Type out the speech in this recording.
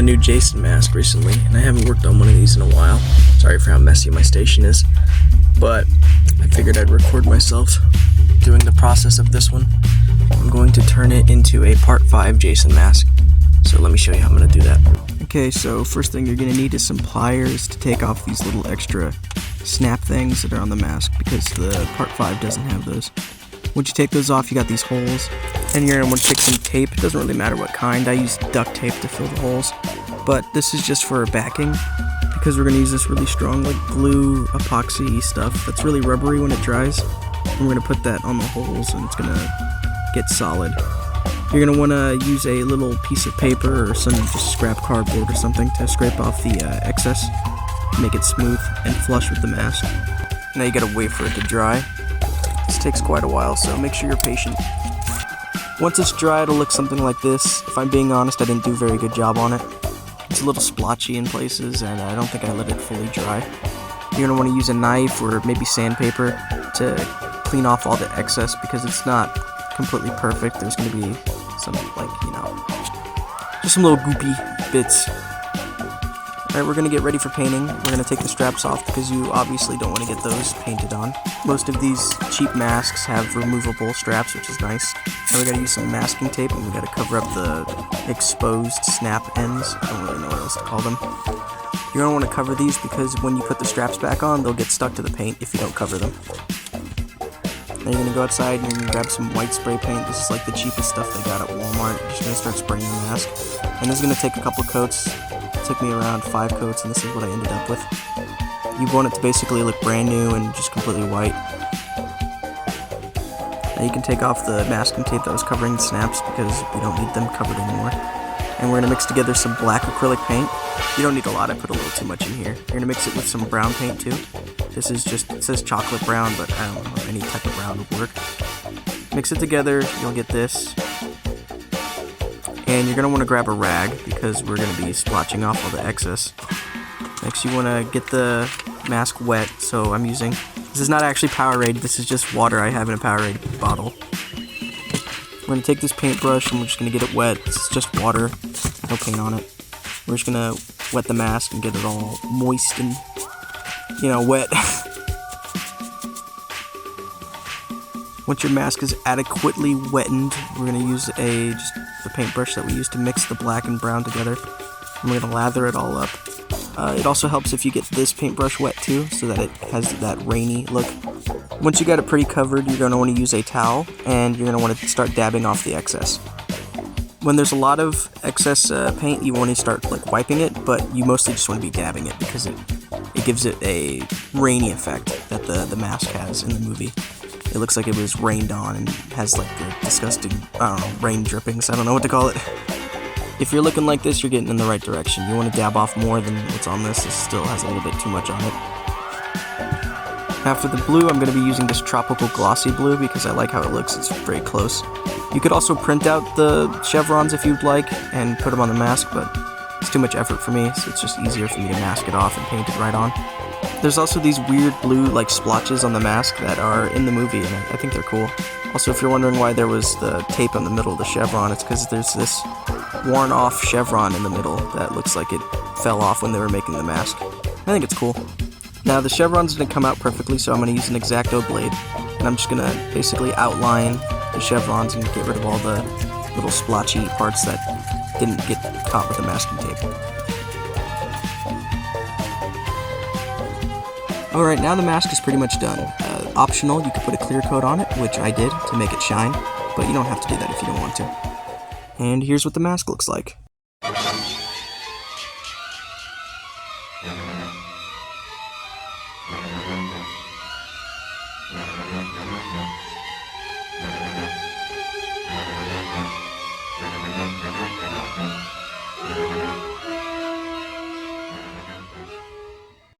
a new Jason mask recently, and I haven't worked on one of these in a while. Sorry for how messy my station is, but I figured I'd record myself doing the process of this one. I'm going to turn it into a part 5 Jason mask, so let me show you how I'm going to do that. Okay, so first thing you're going to need is some pliers to take off these little extra snap things that are on the mask, because the part 5 doesn't have those. Once you take those off, you got these holes, and you're going to want to take some tape. It doesn't really matter what kind. I use duct tape to fill the holes, but this is just for backing, because we're going to use this really strong, like glue, epoxy stuff that's really rubbery when it dries. And we're going to put that on the holes, and it's going to get solid. You're going to want to use a little piece of paper or some just scrap cardboard or something to scrape off the excess, make it smooth and flush with the mask. Now you got to wait for it to dry. This takes quite a while, so make sure you're patient. Once it's dry, it'll look something like this. If I'm being honest, I didn't do a very good job on it. It's a little splotchy in places, and I don't think I let it fully dry. You're going to want to use a knife or maybe sandpaper to clean off all the excess, because it's not completely perfect. There's going to be some, just some little goopy bits. Alright, we're going to get ready for painting. We're going to take the straps off because you obviously don't want to get those painted on. Most of these cheap masks have removable straps, which is nice. Now we got to use some masking tape, and we got to cover up the exposed snap ends. I don't really know what else to call them. You're going to want to cover these because when you put the straps back on, they'll get stuck to the paint if you don't cover them. Now you're going to go outside and you're going to grab some white spray paint. This is like the cheapest stuff they got at Walmart. You're just going to start spraying the mask. And this is going to take a couple coats. It took me around 5 coats, and this is what I ended up with. You want it to basically look brand new and just completely white. Now you can take off the masking tape that was covering the snaps because we don't need them covered anymore. And we're going to mix together some black acrylic paint. You don't need a lot, I put a little too much in here. You're going to mix it with some brown paint too. This is just, it says chocolate brown, but I don't know, any type of brown would work. Mix it together, you'll get this. And you're going to want to grab a rag because we're going to be splotching off all the excess. Next you want to get the mask wet, so I'm using, this is not actually Powerade, this is just water I have in a Powerade bottle. We're going to take this paintbrush and we're just going to get it wet. This is just water, no paint on it. We're just going to wet the mask and get it all moist and, wet. Once your mask is adequately wetted, we're going to use just the paintbrush that we used to mix the black and brown together. And we're going to lather it all up. It also helps if you get this paintbrush wet too, so that it has that rainy look. Once you got it pretty covered, you're going to want to use a towel, and you're going to want to start dabbing off the excess. When there's a lot of excess paint, you want to start wiping it, but you mostly just want to be dabbing it because it gives it a rainy effect that the mask has in the movie. It looks like it was rained on and has the disgusting, rain drippings. I don't know what to call it. If you're looking like this, you're getting in the right direction. You want to dab off more than what's on this. This still has a little bit too much on it. Now for the blue, I'm going to be using this tropical glossy blue because I like how it looks. It's very close. You could also print out the chevrons if you'd like and put them on the mask, but it's too much effort for me, so it's just easier for me to mask it off and paint it right on. There's also these weird blue splotches on the mask that are in the movie, and I think they're cool. Also, if you're wondering why there was the tape on the middle of the chevron, it's because there's this worn off chevron in the middle that looks like it fell off when they were making the mask. I think it's cool. Now the chevrons didn't come out perfectly, so I'm going to use an X-Acto blade, and I'm just going to basically outline the chevrons and get rid of all the little splotchy parts that didn't get caught with the masking tape. Alright, now the mask is pretty much done. Optional, you could put a clear coat on it, which I did to make it shine, but you don't have to do that if you don't want to. And here's what the mask looks like.